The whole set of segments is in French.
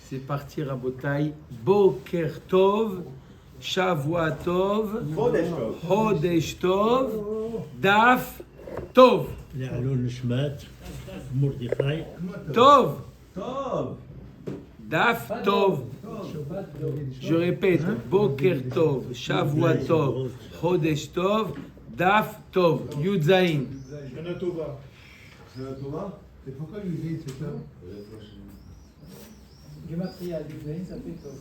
C'est parti, Rabotai. Boker Tov, Shavua Tov, Chodesh Tov, Daf Tov. לעילוי נשמת מרדכי. Tov. Daf Tov. Je répète, Boker Tov, Shavua Tov, Chodesh Tov, Daf Tov. Yud Zayin. Shana Tova. Shana Tova. Et pourquoi Yud c'est ça? Gematria, Yud ça fait Tov.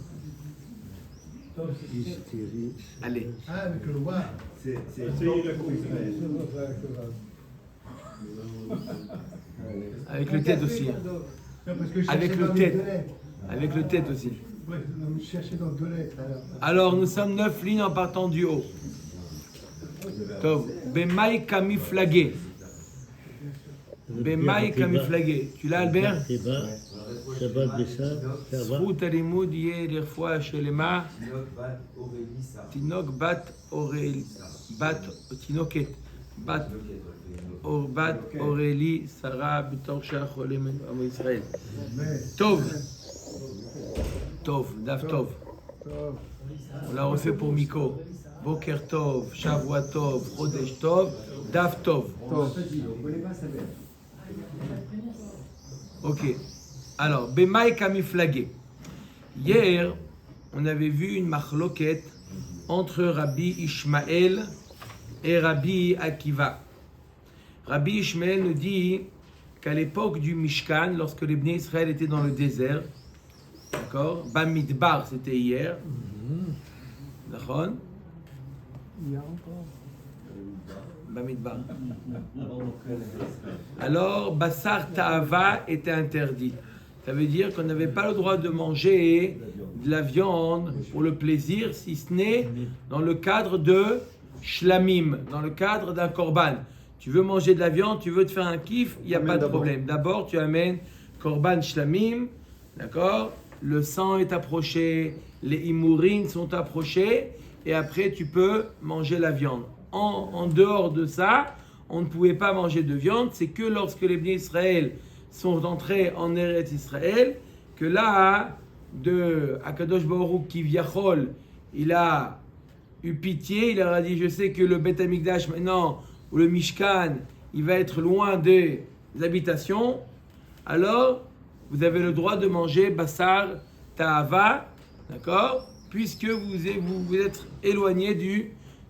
Tov, c'est Allez. Ah, avec le roi. C'est la coupe. Avec le tête aussi. Avec le tête. Avec le tête aussi. Oui, je cherchais dans deux lettres. Alors, nous sommes 9 lignes en partant du haut. Tov. Bemaï kamiflagé. Bemaï kamiflagé. Tu l'as, Albert? שבת בסר, זכות הלימוד יהיה לרפואה שלמה. תינוק בת אורלי, תינוקת בת אורלי, שרה בתור שעה חולה מעם ישראל. טוב, טוב, דף טוב. On l'a refait pour Miko. Boker Tov, Shavua Tov, Chodesh Tov, Daf Tov. Ok. Alors, Bemaï Kamiflagé. Hier, on avait vu une machloket entre Rabbi Ishmael et Rabbi Akiva. Rabbi Ishmael nous dit qu'à l'époque du Mishkan, lorsque les Bnei Israël étaient dans le désert, d'accord, Bamidbar, c'était hier, d'accord, Bamidbar. Alors, Bassar Ta'ava était interdit. Ça veut dire qu'on n'avait pas le droit de manger de la viande pour le plaisir, si ce n'est dans le cadre de shlamim, dans le cadre d'un korban. Tu veux manger de la viande, tu veux te faire un kiff, il n'y a pas de problème. D'abord, tu amènes korban shlamim, d'accord? Le sang est approché, les imourines sont approchés, et après tu peux manger la viande. En dehors de ça, on ne pouvait pas manger de viande, c'est que lorsque les Bnei Israël sont entrés en Eretz Israël, que là, de Akadosh Baruch Hu Kivyachol, il a eu pitié, il leur a dit, je sais que le Beth Amikdash maintenant, ou le Mishkan, il va être loin des habitations, alors vous avez le droit de manger Bassar Ta'ava, d'accord, puisque vous êtes éloigné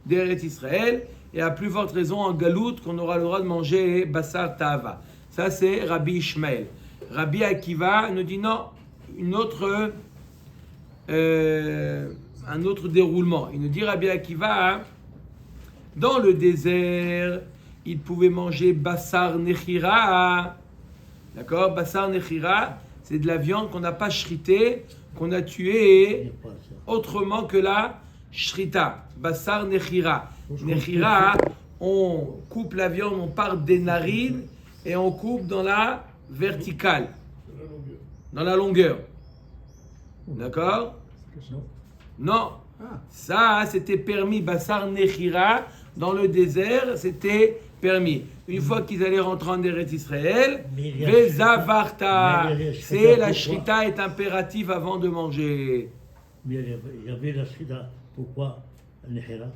d'Eretz Israël, et à plus forte raison en Galout qu'on aura le droit de manger Bassar Ta'ava. Ça, c'est Rabbi Ishmael. Rabbi Akiva nous dit non, un autre déroulement. Il nous dit, Rabbi Akiva, dans le désert, il pouvait manger Bassar Nechira. D'accord? Bassar Nechira, c'est de la viande qu'on n'a pas shritée, qu'on a tuée autrement que la shrita. Bassar Nechira. Nechira, on coupe la viande, on part des narines, et on coupe dans la verticale, dans la longueur. D'accord? Non. Ça, c'était permis. Bassar Nechira, dans le désert, c'était permis. Une fois qu'ils allaient rentrer en Eretz Israël, Vezavarta, c'est la shrita est impérative avant de manger. Mais il y avait la shrita. Pourquoi la nechira?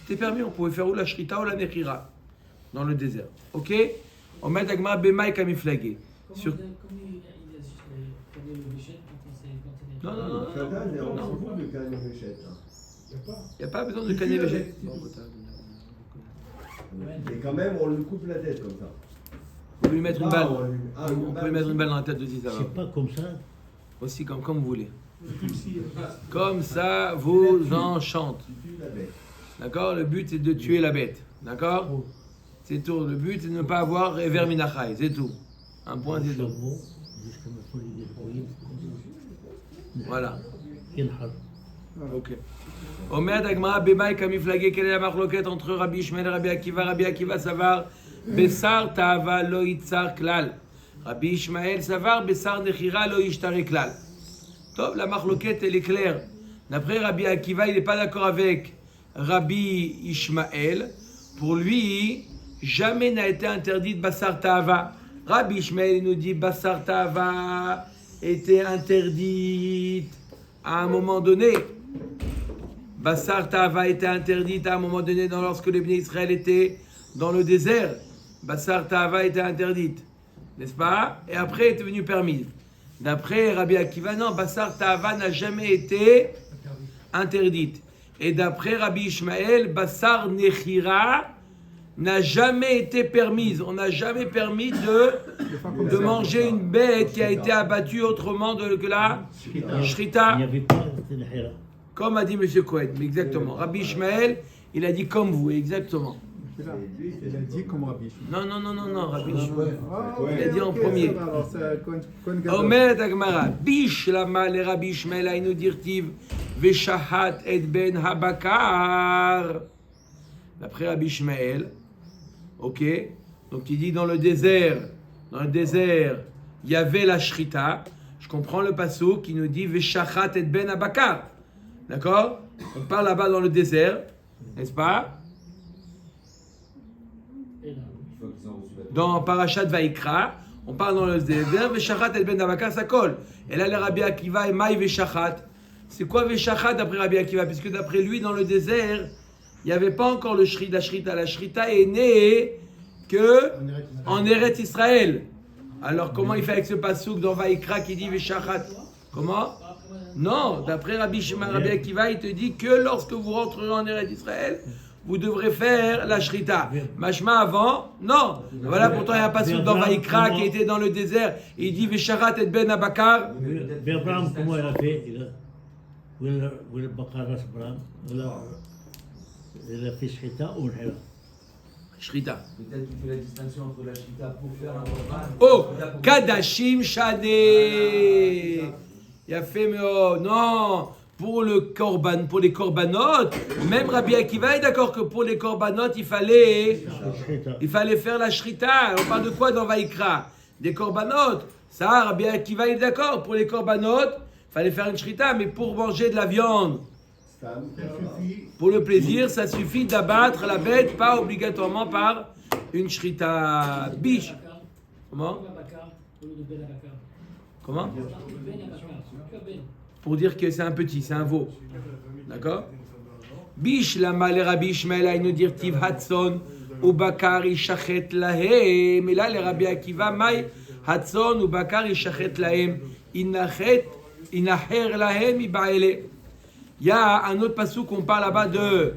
C'était permis, on pouvait faire ou la shrita ou la nechira dans le désert. Ok? On met Agma Bemaï Kamiflagé. Sur... Non. Il n'y a pas besoin de canner végète. Et quand même, on lui coupe la tête comme ça. On peut lui mettre une balle. On peut lui mettre une balle dans la tête aussi, ça va. C'est pas comme ça. Aussi, comme vous voulez. Comme ça vous enchante. D'accord? Le but, c'est de tuer la bête. D'accord? C'est tout. Le but, c'est de ne pas avoir Ever Minachai. C'est tout. Un point, c'est tout. Voilà. Ok. Omer Dagmara Bemaï Kamiflagé, quelle est la marloquette entre Rabbi Ishmael et Rabbi Akiva? Rabbi Akiva Savar Bessar Ta'ava Lo Yitzar Klal. Rabbi Ishmael Savar Bessar Nechira Lo Yishtare Klal. Top, la marloquette, elle est claire. D'après Rabbi Akiva, il n'est pas d'accord avec Rabbi Ishmael. Pour lui, jamais n'a été interdit de Bassar Ta'ava. Rabbi Ishmael nous dit Bassar Ta'ava, était interdite à un moment donné. Bassar Ta'ava était interdite à un moment donné lorsque les Bnei Israël étaient dans le désert. Bassar Ta'ava était interdite, n'est-ce pas? Et après, elle est devenue permise. D'après Rabbi Akiva, non, Bassar Ta'ava n'a jamais été interdite. Et d'après Rabbi Ishmael, Bassar Nechira n'a jamais été permise. On n'a jamais permis de manger une bête qui a été abattue autrement que la Shrita. Il n'y avait pas de Nahira. Comme a dit M. Cohen, exactement. Rabbi Ishmael, il a dit comme vous, exactement. Il a dit comme Rabbi Shimon. Non, Rabbi Ishmael. Il Il a dit en premier. Omer Agmara, Bish lama le Rabbi Ishmael ainu dirtiv veshahat et ben habakar. D'après Rabbi Ishmael, ok, donc il dit dans le désert, il y avait la shrita. Je comprends le passouk qui nous dit veshahat et ben habakar. D'accord? On parle là-bas dans le désert, n'est-ce pas? Dans Parashat Vaikra, on parle dans le désert, Veshachat et Ben Abakar, ça colle. Et là, le Rabbi Akiva et Maï Veshachat. C'est quoi Veshachat d'après Rabbi Akiva? Puisque d'après lui, dans le désert, il n'y avait pas encore la Shrita. La Shrita est née que en Eretz Israël. Alors, comment il fait avec ce passouk dans Vaikra qui dit Veshachat? Comment? Non, d'après Rabbi Akiva, il te dit que lorsque vous rentrerez en Eretz Israël, vous devrez faire la shrita. Mashma avant, non. Voilà, pourtant il y a un passouk dans Vaikra qui était dans le désert. Il dit Vesharat et Ben Abakar. Mais Abraham, comment il a fait? Où est le Bakar Abraham? Il a fait Shrita ou Nahira? Shrita. Peut-être tu fais la distinction entre la Shrita pour faire un korban. Oh, Kadashim Shadeh. Il a fait, mais oh, non. Pour le korban, pour les korbanotes, même Rabbi Akiva est d'accord que pour les korbanotes, il fallait faire la shrita. On parle de quoi dans Vaikra? Des korbanotes. Ça, Rabbi Akiva est d'accord. Pour les korbanotes, il fallait faire une shrita, mais pour manger de la viande, pour le plaisir, ça suffit d'abattre la bête, pas obligatoirement par une shrita. Biche. Comment? Comment? Pour dire que c'est un petit, c'est un veau. D'accord? Bish lama le Rabbi Ishmael ainu dirtiv hatson ou bakar ishachet lahem. Et là, le Rabbi Akiva, mai hatson ou bakar ishachet lahem. Inacher lahem ibaele. Il y a un autre passage qu'on parle là-bas de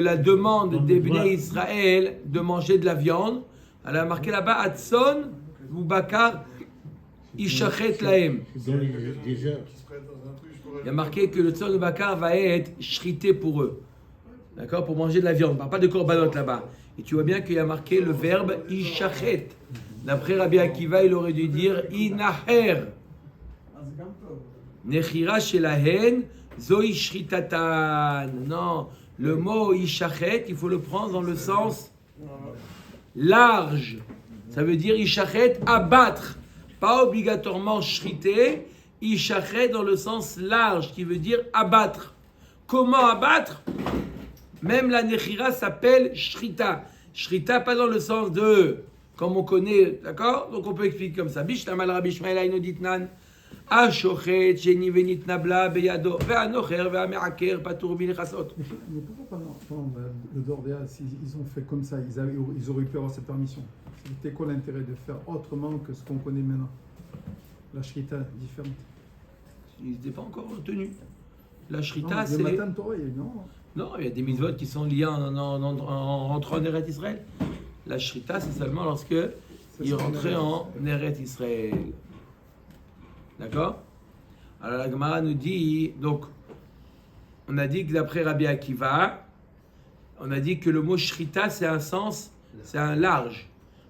la demande des Bnei Israël de manger de la viande. Elle a marqué là-bas hatson ou bakar ishachet lahem. Il y a marqué que le tzon de bakar va être shrité pour eux. D'accord? Pour manger de la viande. On ne parle pas de korbanot là-bas. Et tu vois bien qu'il y a marqué le verbe ishachet. D'après Rabbi Akiva, il aurait dû dire inaher. Nechira shelahen zoi shritatan. Non, le mot ishachet, il faut le prendre dans le sens large. Ça veut dire ishachet, abattre. Pas obligatoirement shrité. Ishachet dans le sens large, qui veut dire abattre. Comment abattre? Même la nechira s'appelle shrita. Shrita, pas dans le sens de, comme on connaît, d'accord? Donc on peut expliquer comme ça. Bish tamal Rabbi Ishmael ainu ditnan, ashochet sheni venitna bla beyado, ve'anocher ve'ame'aker patur bilechasot. Mais pourquoi pas prendre le Dordéa s'ils ont fait comme ça, ils auraient pu avoir cette permission? C'était quoi l'intérêt de faire autrement que ce qu'on connaît maintenant? La shrita différente. Ils n'étaient pas encore tenus. La shrita, Non, c'est... le matin de Torah, non. Non, il y a des mitzvot qui sont liés en rentrant en Eretz Israël. La shrita, c'est seulement lorsque ils rentraient en Eretz Israël. D'accord? Alors la Gemara nous dit, donc, on a dit que d'après Rabbi Akiva, on a dit que le mot shrita, c'est un sens, c'est un large.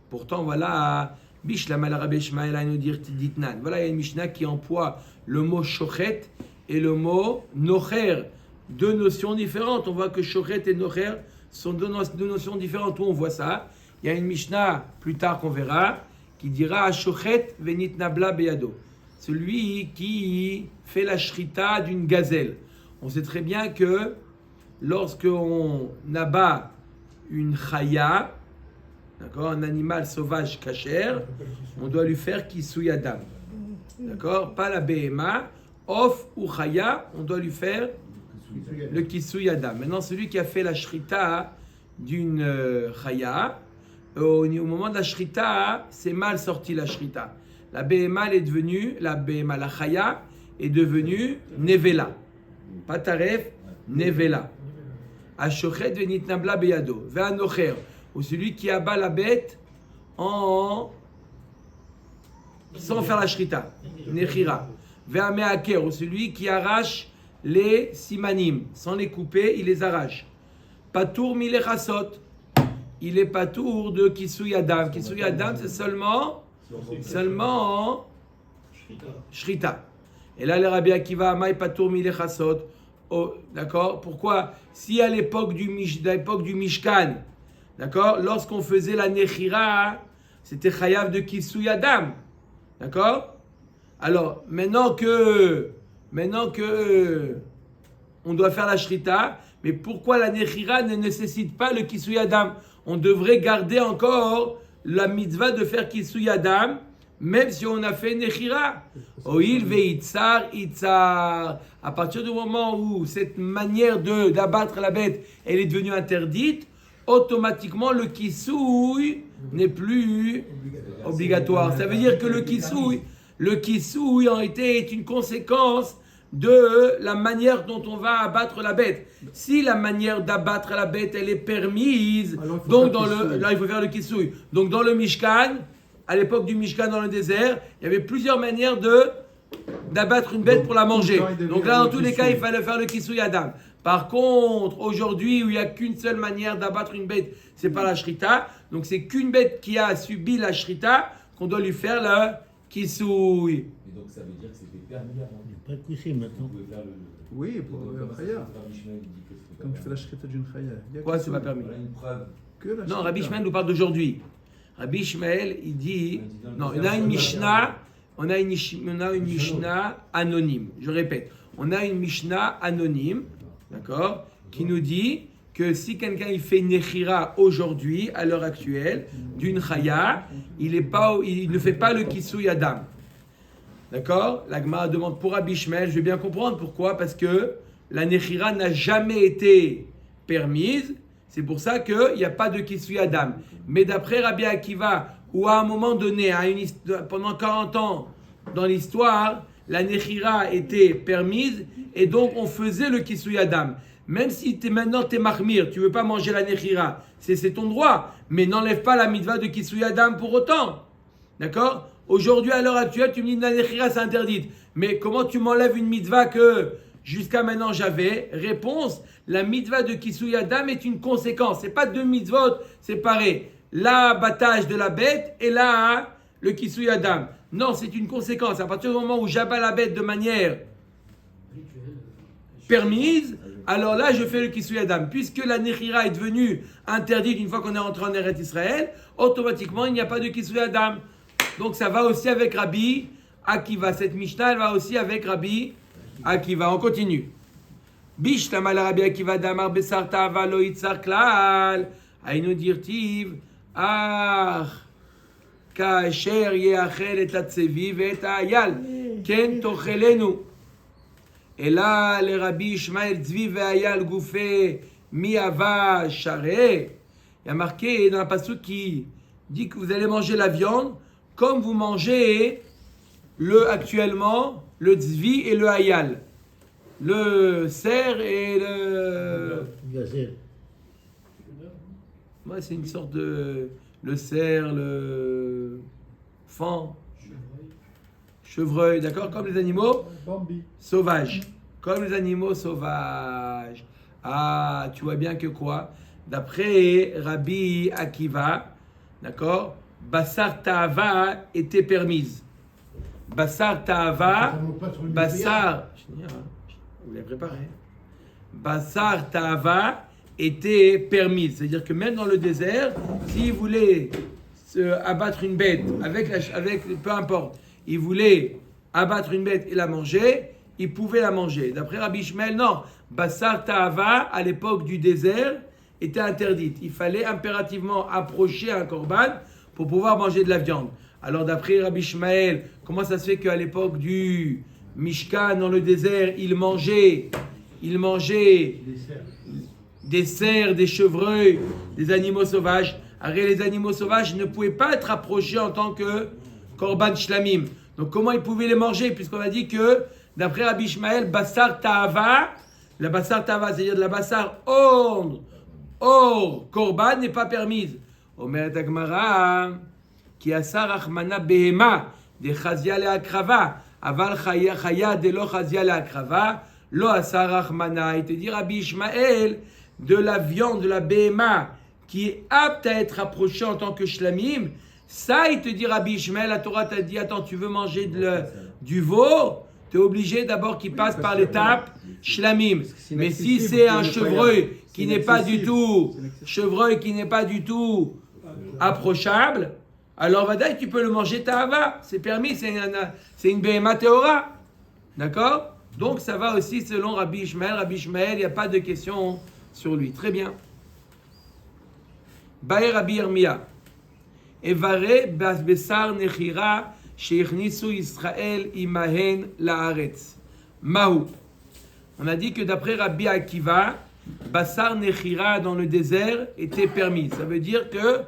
Pourtant, voilà, Bishlam al Rabbi Ishmael ainu ditnan. Voilà, il y a une Mishnah qui emploie le mot shochet et le mot nocher. Deux notions différentes. On voit que shochet et nocher sont deux notions différentes. Où on voit ça? Il y a une Mishnah, plus tard qu'on verra, qui dira shochet venitna bla beyado. Celui qui fait la shrita d'une gazelle. On sait très bien que lorsqu'on abat une chaya, d'accord, un animal sauvage cachère, on doit lui faire kisui adam. D'accord? Pas la Behema. Off ou Chaya, on doit lui faire le Kisui Adam. Maintenant, celui qui a fait la Shrita d'une Chaya, au moment de la Shrita, c'est mal sorti la Shrita. La Behema, elle est devenue, la Chaya est devenue Nevela. Pas Taref, Nevela. Ashochet venitnabla beyado. Ve'anocher. Ou celui qui abat la bête sans faire la Shrita. Nechira. Ve'ameaker. Ou celui qui arrache les simanim. Sans les couper, il les arrache. Patour milechasot. Il est patour de Kisui Adam. Kisui Adam, c'est seulement Shrita. Et là, le Rabbi Akiva, Amai patour milechasot. Oh, d'accord? Pourquoi? Si à l'époque du Mishkan, d'accord, lorsqu'on faisait la Nechira, c'était Chayav de Kisui Adam. D'accord? Alors, maintenant que on doit faire la Shrita, mais pourquoi la Nechira ne nécessite pas le Kisui Adam? On devrait garder encore la mitzvah de faire Kisui Adam, même si on a fait Nechira. Oil veitzar itzar. À partir du moment où cette manière d'abattre la bête, elle est devenue interdite, automatiquement le Kisui n'est plus obligatoire. Ça veut dire que le Kisui en réalité est une conséquence de la manière dont on va abattre la bête. Si la manière d'abattre la bête, elle est permise, donc là il faut faire le Kisui. Donc dans le Mishkan, à l'époque du Mishkan dans le désert, il y avait plusieurs manières d'abattre une bête pour la manger. Donc là, dans tous les cas, il fallait faire le Kisui Adam. Par contre, aujourd'hui, où il n'y a qu'une seule manière d'abattre une bête, c'est pas la Shrita. Donc c'est qu'une bête qui a subi la Shrita qu'on doit lui faire le Kisui. Et donc ça veut dire que c'était permis avant. Il n'y a pas de coucher maintenant. Vous pouvez faire le. Oui, pour Chaya. Rabbi Shmuel dit que c'était Quand tu pas fais la Shrita d'une Chaya. Quoi, c'est pas permis? Voilà une preuve. Que la Non, Shrita. Rabbi Shmuel nous parle d'aujourd'hui. Rabbi Ishmael, il dit, non, on a une Mishnah, on a une Mishnah anonyme. Je répète, on a une Mishnah anonyme, d'accord, qui nous dit que si quelqu'un il fait Nechira aujourd'hui, à l'heure actuelle, d'une Chaya, il ne fait pas le Kisui Adam. D'accord? La Gemara demande pour Rabbi Ishmael, je vais bien comprendre pourquoi, parce que la Nechira n'a jamais été permise. C'est pour ça qu'il n'y a pas de Kisui Adam. Mais d'après Rabbi Akiva, où à un moment donné, pendant 40 ans dans l'histoire, la Nechira était permise et donc on faisait le Kisui Adam. Même si maintenant tu es mahmir, tu ne veux pas manger la Nechira, c'est ton droit, mais n'enlève pas la mitzvah de Kisui Adam pour autant. D'accord? Aujourd'hui, à l'heure actuelle, tu me dis que la Nechira c'est interdite. Mais comment tu m'enlèves une mitzvah que jusqu'à maintenant j'avais? Réponse, la mitzvah de Kisui Adam est une conséquence. Ce n'est pas deux mitzvot séparés. L'abattage de la bête et là, le Kisui Adam. Non, c'est une conséquence. À partir du moment où j'abats la bête de manière permise, alors là, je fais le Kisui Adam. Puisque la Nechira est devenue interdite une fois qu'on est rentré en Eretz Israël, automatiquement, il n'y a pas de Kisui Adam. Donc ça va aussi avec Rabbi Akiva. Cette Mishnah, elle va aussi avec Rabbi Akiva. On continue. Bishlam la Rabbi Akiva damar besar ta'ava lo yitzar klal. Aïnou dirtiv. Kacher yeachel et latsevi et ayal. Ken tochelenu. Et là, le Rabbi Ishmael Tzvi et Ayal Goufé Miava Charé. Il y a marqué dans la passage qui dit que vous allez manger la viande comme vous mangez actuellement le Tzvi et le Ayal. Le cerf et le. Ouais, c'est une sorte de. Le cerf, le fan, chevreuil, d'accord? Comme les animaux sauvages. Comme les animaux sauvages. Ah, tu vois bien que quoi? D'après Rabbi Akiva, d'accord? Bassar Ta'ava était permise. Bassar Ta'ava, Bassar. Vous l'avez préparé. Bassar Ta'ava était permise. C'est-à-dire que même dans le désert, s'il voulait abattre une bête, peu importe, il voulait abattre une bête et la manger, il pouvait la manger. D'après Rabbi Ishmael, non. Bassar Ta'ava, à l'époque du désert, était interdite. Il fallait impérativement approcher un korban pour pouvoir manger de la viande. Alors d'après Rabbi Ishmael, comment ça se fait qu'à l'époque du Mishkan, dans le désert, ils mangeaient des cerfs, des chevreuils, des animaux sauvages. Après, les animaux sauvages ne pouvaient pas être approchés en tant que korban shlamim. Donc comment ils pouvaient les manger? Puisqu'on a dit que, d'après Rabbi Ishmael, bassar ta'ava, la bassar ta'ava, c'est-à-dire de la bassar hors korban, n'est pas permise. Omer Agmara, qui asar achmana behema, de chazia le akrava, aval chaya de lo chazia le akrava, lo asar achmana. Il te dit Rabbi Ishmael, de la viande de la behema, qui est apte à être approchée en tant que shlamim, ça, il te dit Rabbi Ishmael, la Torah t'a dit, attends, tu veux manger du veau, tu es obligé d'abord qu'il passe par l'étape shlamim. Mais si c'est un chevreuil qui n'est pas du tout, approchable, alors vadaï, tu peux le manger ta'ava, c'est permis, c'est une behema teora. D'accord? Donc ça va aussi selon Rabbi Ishmael. Rabbi Ishmael, il n'y a pas de question sur lui. Très bien. Bae Rabbi Yirmiyah. Evare basbesar nechira sheichnisu Israël imahen laaretz. Mahu. On a dit que d'après Rabbi Akiva, basar nechira dans le désert était permis. Ça veut dire que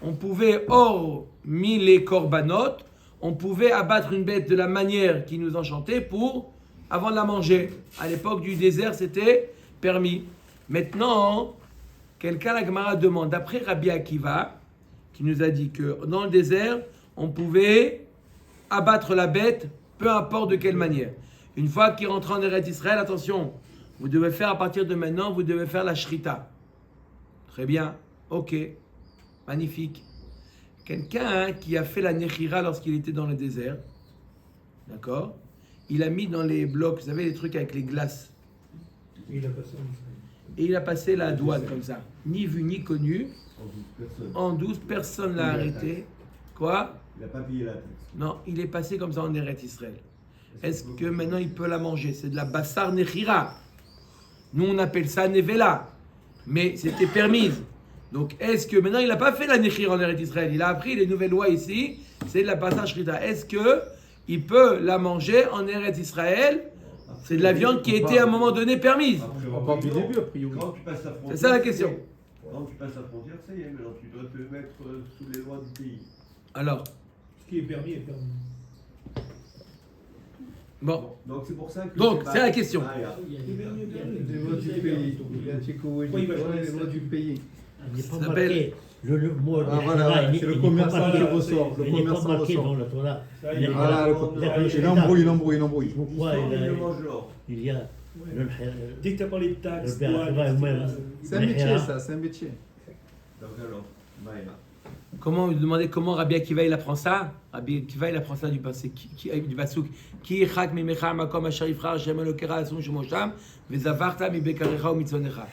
on pouvait, hormis les korbanot, on pouvait abattre une bête de la manière qui nous enchantait avant de la manger. À l'époque du désert, c'était permis. Maintenant, quelqu'un, la Gemara demande, d'après Rabbi Akiva, qui nous a dit que dans le désert, on pouvait abattre la bête, peu importe de quelle manière. Une fois qu'il rentre en Eretz Israël, attention, vous devez faire, à partir de maintenant, vous devez faire la shrita. Très bien, ok, magnifique. Quelqu'un qui a fait la nechira lorsqu'il était dans le désert, d'accord, il a mis dans les blocs, vous savez, les trucs avec les glaces. Et il a passé la douane comme ça, ni vu ni connu. En 12, personne l'a arrêté. Quoi? Il n'a pas payé la taxe. Non, il est passé comme ça en Eretz Israël. Est-ce que maintenant il peut la manger? C'est de la bassar nechira. Nous on appelle ça nevela, mais c'était permise. Donc est-ce que maintenant il n'a pas fait la nechira en Eretz Israël? Il a appris les nouvelles lois ici, c'est de la bassar shrita. Est-ce que il peut la manger en Eretz Israël? C'est de la viande qui était à un moment donné permise. On part du début, a priori. Quand tu passes la frontière, C'est ça la question. Quand tu passes la frontière, ça y est, maintenant tu dois te mettre sous les lois du pays. Alors, Ce qui est permis est permis. bon. Donc c'est pour ça que. Donc, c'est la question. Ah, Les lois du pays. Les lois du pays. Il n'est Ça pas s'appelle- marqué. Le mot Ah, voilà, c'est le commerçant qui ressort. Le Il n'est pas commerçant marqué dans ressort. la Torah. Il y a- Voilà, il embrouille. Pourquoi il mange l'or. il y a Dès que tu as parlé de taxes, Le douane, père, etc., C'est un métier, ça, c'est un métier. Donc alors, Maïla. Comment vous demandez comment Rabbi Akiva il apprend ça? Rabbi Akiva il apprend ça du passé, du pasuk. Ki echak mimecha makom asher yivchar Hashem Elokera asum shemosham vezavarta mibekarecha umitzonecha.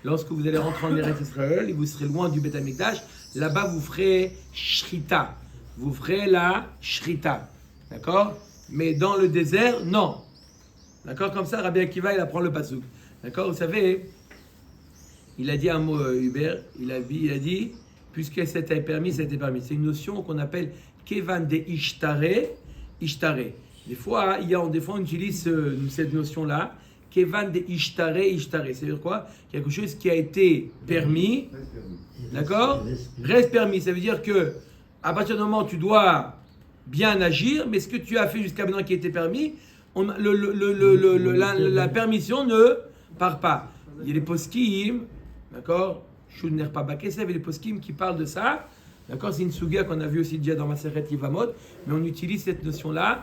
Lorsque vous allez rentrer en Eretz Israël et vous serez loin du Beth Amikdash, là-bas vous ferez shrita. Vous ferez la shrita. D'accord? Mais dans le désert, non. D'accord? Comme ça, Rabbi Akiva il apprend le pasuk. D'accord? Vous savez, il a dit un mot, Hubert, il a dit, puisque c'était permis, c'était permis. C'est une notion qu'on appelle kevan de ishtare, ishtare. Des fois, on utilise cette notion-là, kevan de ishtare, ishtare. C'est-à-dire quoi? Quelque chose qui a été permis, d'accord? Reste permis. Ça veut dire que, à partir du moment où tu dois bien agir, mais ce que tu as fait jusqu'à maintenant qui était permis, la permission ne part pas. Il y a les poskim, d'accord? Shulner Pabakesev et les poskim qui parlent de ça. D'accord? C'est une sugia qu'on a vu aussi déjà dans Maseret Yivamot, mais on utilise cette notion-là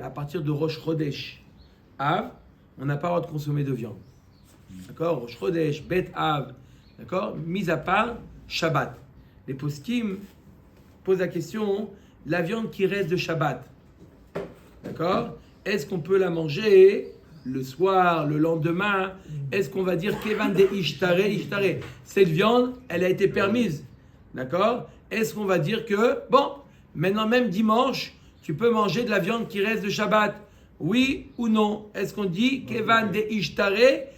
à partir de Rosh Chodesh Av, on n'a pas le droit de consommer de viande. D'accord? Rosh Chodesh, Bet Av, d'accord? Mis à part Shabbat. Les poskim posent la question, la viande qui reste de Shabbat, d'accord? Est-ce qu'on peut la manger le soir, le lendemain? Est-ce qu'on va dire Kevan de Ishtare? Cette viande, elle a été permise, d'accord? Est-ce qu'on va dire que, bon, maintenant même dimanche, tu peux manger de la viande qui reste de Shabbat? Oui ou non? Est-ce qu'on dit Kevan de Ishtare?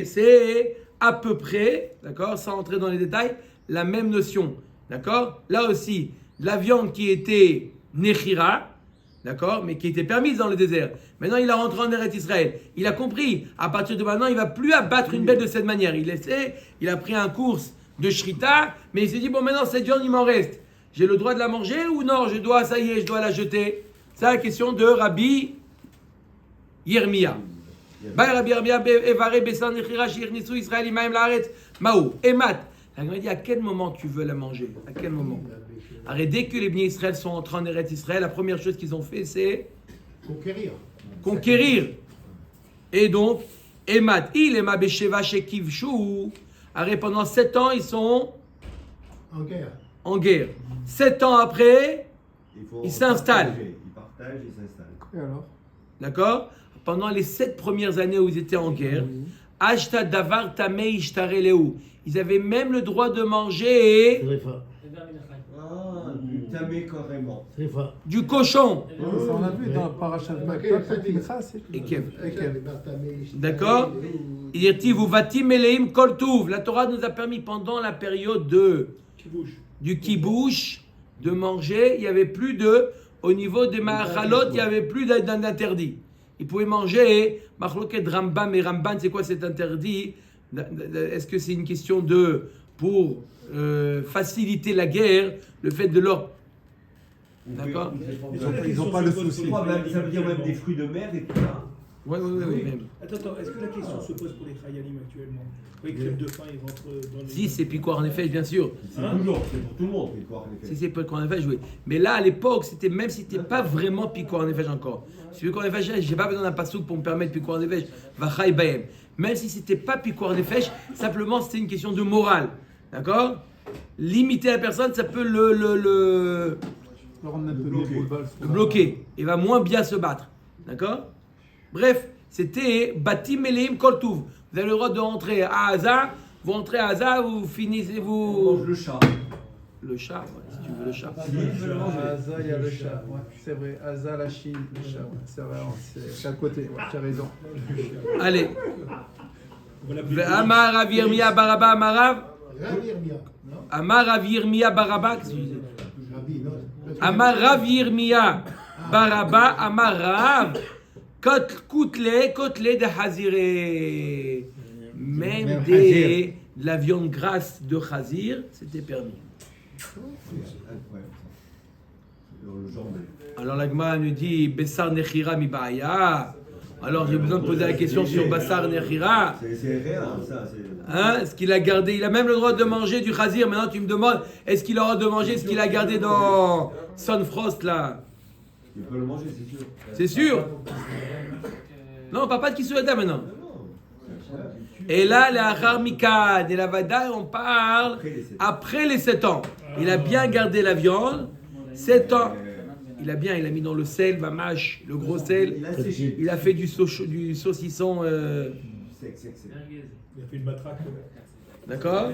C'est à peu près, d'accord, sans entrer dans les détails, la même notion, d'accord. Là aussi, la viande qui était Nechira, d'accord, mais qui était permise dans le désert. Maintenant, il a rentré en Eretz Israël. Il a compris, à partir de maintenant, il ne va plus abattre une bête de cette manière. Il a pris un cours de Shrita, mais il s'est dit, bon, maintenant, cette viande, il m'en reste. J'ai le droit de la manger ou non, je dois la jeter. C'est la question de Rabbi Yirmia. Rabbi Yirmia, Evare, Bessan, Nechira, Shirnisu, Israël, Imaim, Laaretz, Maou, Emat. Il m'a dit, à quel moment tu veux la manger? À quel moment? Alors, dès que les Bnei Israël sont entrés en Eretz Israël, la première chose qu'ils ont fait, c'est conquérir. Et donc, Emat, il est ma Besheva Shekivshu. Alors, pendant 7 ans, ils sont en guerre. 7 ans après, ils s'installent. Ils partagent, ils s'installent. Et alors? D'accord? Pendant les 7 premières années où ils étaient en guerre, Ashta Davar Tamei Ishtareleu. Ils avaient même le droit de manger Ah, du tamé carrément. du cochon. Ça, on a vu dans Parashat Pinchas, Et Kev. D'accord? Il dit, vous vatim eleim kol tuv. La Torah nous a permis pendant la période du kibouche de manger. Il n'y avait plus de, au niveau des ma'achalot, il n'y avait plus d'interdit. Ils pouvaient manger, machloket Rambam et Ramban, c'est quoi cet interdit? Est-ce que c'est une question pour faciliter la guerre, le fait de l'or? D'accord? Ils n'ont pas le souci. Ça veut dire même des fruits de mer et tout ça. Oui, même. Attends, est-ce que la question se pose pour les Chayalim actuellement? Oui, crève de faim, ils rentrent dans les... Si, c'est piquoir en effet, bien sûr. C'est toujours, c'est pour tout le monde, piquoir en effet. Si c'est piquoir en effet, oui. Mais là, à l'époque, c'était même si c'était pas vraiment piquoir en effet encore. Si piquoir en effet, j'ai pas besoin d'un pasouk pour me permettre piquoir en effet. Vachai baem. Même si c'était pas piquoir en effet, simplement c'était une question de morale. D'accord? Limiter la personne, ça peut le bloquer. Il va moins bien se battre. D'accord? Bref, c'était Batim Eleim Kol Tuv. Vous avez le droit de rentrer à Haza. Vous rentrez à Haza, vous finissez, On mange le chat. Le chat, ouais, si tu veux le chat. À Haza, il y a le chat. Ouais, c'est vrai. Haza, la Chine, le chat. Ouais, c'est vrai, c'est à côté. Ouais, tu as raison. Allez. Amar Rav Yirmia Baraba Amarav. Amar Rav Yirmia Baraba. Qu'est-ce que tu disais? Amar Rav Yirmia Baraba Amar Rav. Côtelé de Haziré. Même de la viande grasse de Hazir, c'était permis. Le jambon. Alors l'Agma nous dit Bessar Nechira mi Ba'aya. Alors j'ai besoin de poser la question sur Bessar Nechira. C'est rien, ça. Hein? Est-ce qu'il a gardé? Il a même le droit de manger du Hazir. Maintenant tu me demandes, est-ce qu'il aura de manger ce qu'il a gardé dans Sunfrost là? Il peut le manger, c'est sûr. C'est sûr. Non, on parle pas de Kisuada maintenant. Et là, la Harmikad et la Vada, on parle après les 7 ans. Il a bien gardé la viande. 7 ans. Il a mis dans le sel, ma mâche, le gros sel. Il a fait du saucisson. Sec. Il a fait une matraque. D'accord?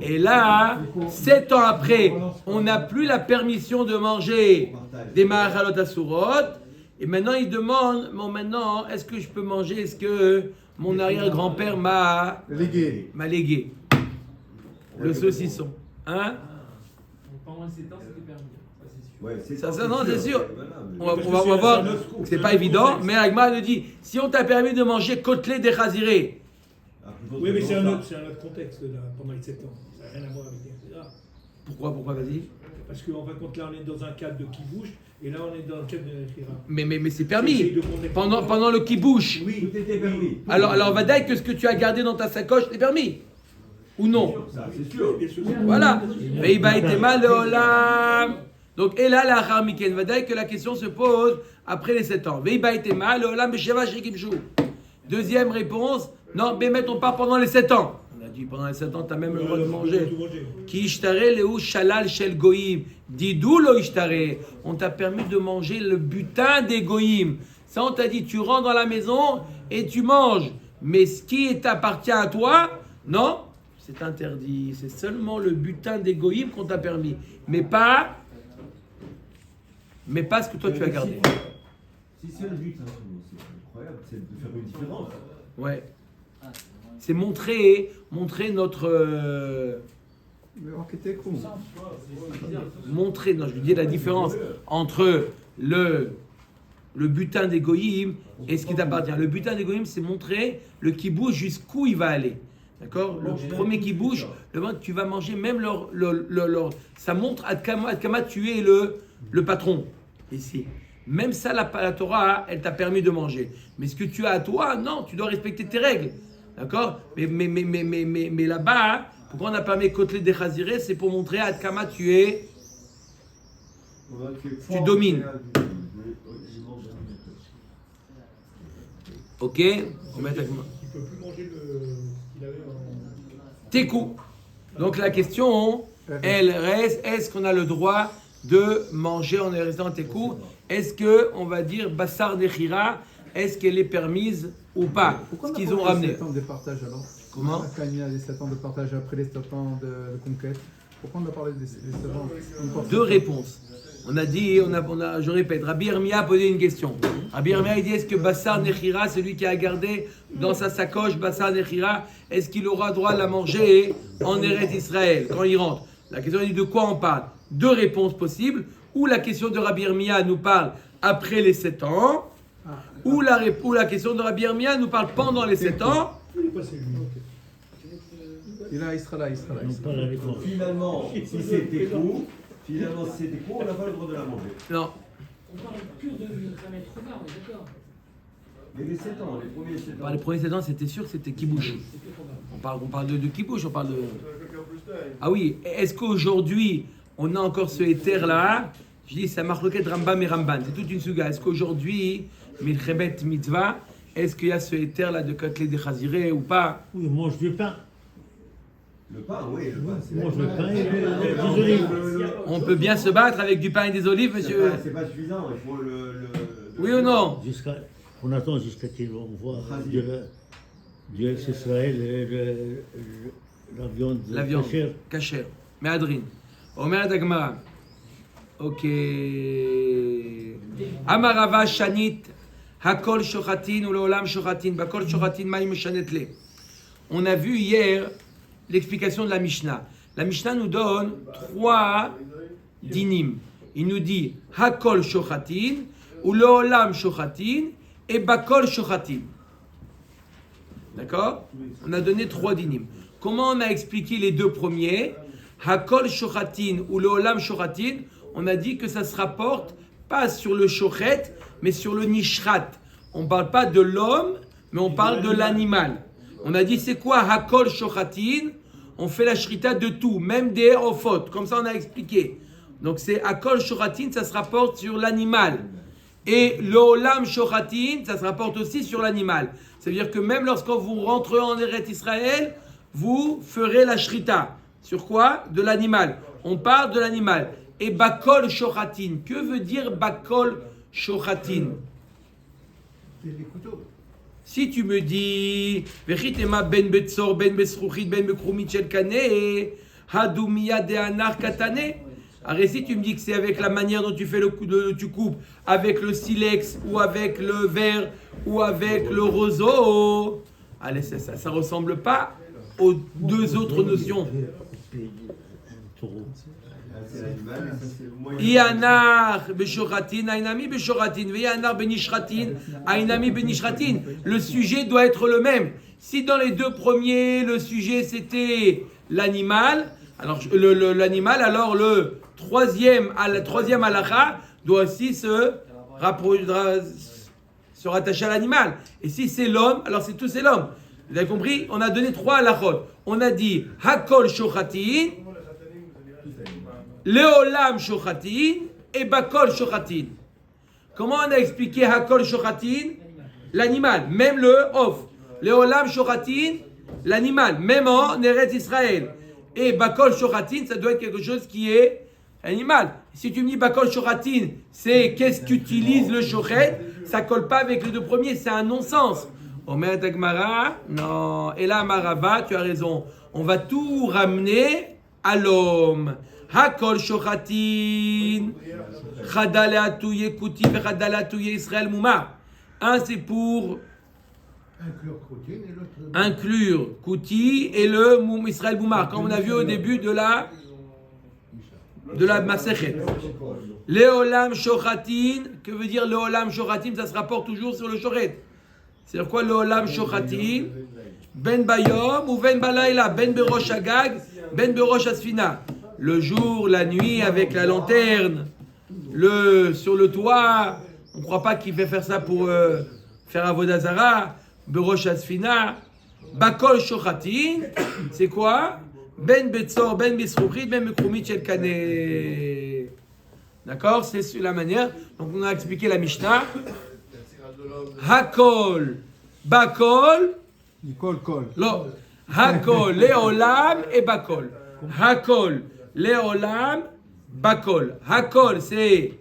Et là, 7 ans après, on n'a plus la permission de manger des Mahalot Asurot. Et maintenant, il demande, bon, maintenant, est-ce que je peux manger? Est-ce que mon arrière-grand-père m'a légué le saucisson? Hein? Pendant les 7 ans, c'était permis. Ouais, C'est sûr. On va voir, c'est pas évident, mais Agma nous dit, si on t'a permis de manger côtelé des chazirés. Oui, mais c'est un autre contexte là, pendant les 7 ans. Ça n'a rien à voir avec les etc. Pourquoi, vas-y? Parce qu'en fin de compte, là, on est dans un cadre de kibouche, et là, on est dans le cadre de l'Echira. Mais c'est permis. Pendant le kibouche. Oui, tout était permis. Alors on va dire que ce que tu as gardé dans ta sacoche, c'est permis. Ou non? Ça, c'est sûr. Voilà. Donc, et là, la Harmiken va dire que la question se pose après les 7 ans. Deuxième réponse, non, Bémet, on part pendant les 7 ans. On a dit pendant les 7 ans, tu as même le droit de manger. Ki ishtare leu shalal shel goyim. Didou lo ishtare. On t'a permis de manger le butin des goyim. Ça, on t'a dit, tu rentres dans la maison et tu manges. Mais ce qui t'appartient à toi, non, c'est interdit. C'est seulement le butin des goyim qu'on t'a permis. Mais pas ce que toi tu as gardé. Si c'est le but, c'est incroyable, c'est de faire une différence. Ouais. C'est montrer notre... Mais ok, t'es con. montrer, non, je veux dire la différence entre le butin des goyim et ce qui t'appartient. Le butin des goyim, c'est montrer le kibouch jusqu'où il va aller. D'accord? Le premier qui bouge, le moment tu vas manger même leur ça montre à Kama tu es le patron ici. Même ça, la Torah, elle t'a permis de manger. Mais ce que tu as à toi, non, tu dois respecter tes règles. D'accord? Mais là-bas, pourquoi on a permis côtelé des chazirés? C'est pour montrer à Kama tu es. Tu domines. Ok? On met Il ne peut plus manger qu'il avait en... Tekou. Donc la question, elle reste, est-ce qu'on a le droit de manger en restant en Tekou? Est-ce qu'on va dire Bassar Nechira? Est-ce qu'elle est permise ou pas? Pourquoi Ce on a qu'ils pas ont les ramené. 7 ans de partage alors? Comment? Quand il y a les 7 ans de partage après les 7 ans de conquête, pourquoi on a parlé des 7 ans? Deux réponses. On a dit, je répète, Rabbi Hermia a posé une question. Rabbi Hermia il dit, est-ce que Bassar Nechira, celui qui a gardé dans sa sacoche Bassar Nechira, est-ce qu'il aura droit de la manger en Eretz Israël quand il rentre? La question est de quoi on parle? Deux réponses possibles. Ou la question de Rabbi Hermia nous parle après les 7 ans, ou la question de Rabbi Hermia nous parle pendant les 7 ans. Il est passé, lui. Il sera là. On parle avec moi. Finalement, si c'était court, on n'a pas le droit de la manger. Non. On parle que de Khamet Chouma, on est d'accord. Mais les 7 ans, les premiers 7 ans. Les premiers 7 ans, c'était sûr, c'était Kibouch. C'était Chouma. On parle de Kibouch, on parle de... Ah oui, est-ce qu'aujourd'hui, on a encore ce éther-là? Je dis, c'est un marloquet Rambam et Ramban, c'est toute une suga. Est-ce qu'aujourd'hui, Milchemet Mitzvah, est-ce qu'il y a ce éther-là de Katlé de Chaziré ou pas? Oui, on mange du pain. Le pain, oui, le pain, c'est On mange le pain et des olives. On peut bien se battre avec du pain et des olives, monsieur? c'est pas suffisant, il faut Oui ou non? On attend jusqu'à qu'il on voit du ex-Israël la viande. La viande, cachère. kasher. Mais Adrine. Omer Dagmara. Ok. Amarava Shanit, Hakol Shochatin ou Leolam Shochatin, Bakol Shochatin Maïm Shanetle. On a vu hier l'explication de la Mishnah. La Mishnah nous donne 3 dinim. Il nous dit Hakol Shochatin ou Leolam Shochatin et Bakol Shochatin. D'accord? On a donné 3 dinim. Comment on a expliqué les 2 premiers? Hakol Shochatin ou Leolam Shochatin, on a dit que ça se rapporte pas sur le shochet, mais sur le nishrat. On ne parle pas de l'homme, mais on parle de l'animal. On a dit c'est quoi Hakol Shochatin? On fait la shrita de tout, même des ofot. Comme ça on a expliqué. Donc c'est Hakol Shochatin, ça se rapporte sur l'animal. Et l'Olam Shochatin, ça se rapporte aussi sur l'animal. C'est-à-dire que même lorsque vous rentrez en Eretz Israël, vous ferez la shrita. Sur quoi? De l'animal. On parle de l'animal. Et Bakol Shochatin. Que veut dire Bakol Shochatin? Les couteaux. Si tu me dis Vechitema ben Betsor, ben Besruchit, ben Bekrumit Shel Kane, Hadumia de Anar Katane. Alors si tu me dis que c'est avec la manière dont tu fais tu coupes, avec le silex, ou avec le verre, ou avec le roseau, allez, ça ressemble pas aux 2 autres notions. c'est l'animal, et ça c'est le moyen. Ianar beshoratin, ainami beshoratin, veyanar benishratin, ainami benishratin. Le sujet doit être le même. Si dans les 2 premiers, le sujet c'était l'animal, alors l'animal, alors le troisième halakha doit aussi se rattacher à l'animal. Et si c'est l'homme, alors c'est l'homme. Vous avez compris? On a donné 3 halakhot. On a dit hakol shochatin, leolam shochatin et bakol shochatin. Comment on a expliqué hakol shochatin? L'animal, même le off. Leolam shochatin, l'animal, même en Eretz Israël. Et bakol shochatin, ça doit être quelque chose qui est animal. Si tu me dis bakol shochatin, c'est qu'est-ce qu'utilise le shochet, ça colle pas avec les 2 premiers, c'est un non-sens. Omer Dagmara, non. Et là, Marava, tu as raison. On va tout ramener à l'homme. Hakol shochatin, chadale atouye kuti, chadale atouye Israël mouma. Un, c'est pour Inclure Croutine et l'autre. Inclure Kouti et le Israël Boumar, comme on a vu au début de la Masechet. Leolam Shochatin, que veut dire Leolam Shochatin? Ça se rapporte toujours sur le Shoret. C'est quoi Leolam Shochatin? Ben Bayom ou Ben Balayla, Ben Berosh Agag, Ben Berosh Asfina. Le jour, la nuit, avec la lanterne, sur le toit. On ne croit pas qu'il fait faire ça pour faire Avodah Zara. Berosh Asfina. Bakol Shochatin, c'est quoi? Ben Betzor, Ben Bisrouchit, Ben Mekrumit Shel Kaneh. D'accord? C'est sur la manière. Donc on a expliqué la Mishnah. Hakol, Bakol. Nicole Cole. Non. Hakol, Leolam et Bakol. Hakol, Leolam, Bakol. Hakol, c'est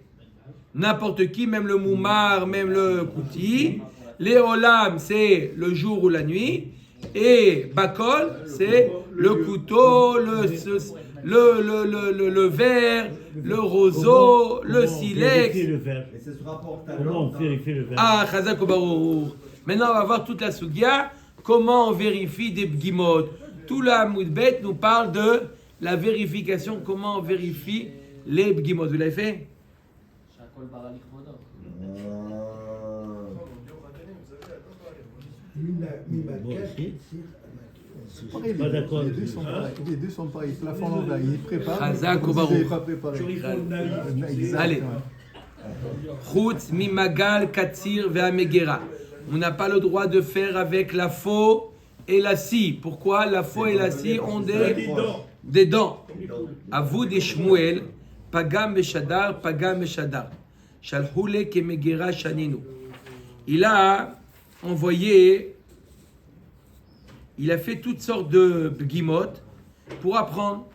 n'importe qui, même le Moumar, même le Kouti. Leolam, c'est le jour ou la nuit. Et Bakol, c'est le couteau, le verre, le roseau, le silex. Vérifie le verre. Et c'est ce rapport Comment on vérifie le verre? Ah, Chazak ou Baruch. Maintenant, on va voir toute la sugia. Comment on vérifie des bgimot. Tout la Moudbet nous parle de la vérification. Comment on vérifie les bgimot. Vous l'avez fait? Bon, si. Pas d'accord. Les deux sont pareils. Les deux sont pareils. Plafond là, il prépare. Chazak ou Vous Baruch. n'avez pas préparé. Exactement. Allez. Chutz mimagal katsir ve'amegera. On n'a pas le droit de faire avec la faux et la scie. Pourquoi? La faux et la scie ont des dents. À vous des Shmuel, pagam beshadar, pagam beshadar. Shalhule kemegera shaninu. Il a envoyé, il a fait toutes sortes de bgimot pour apprendre.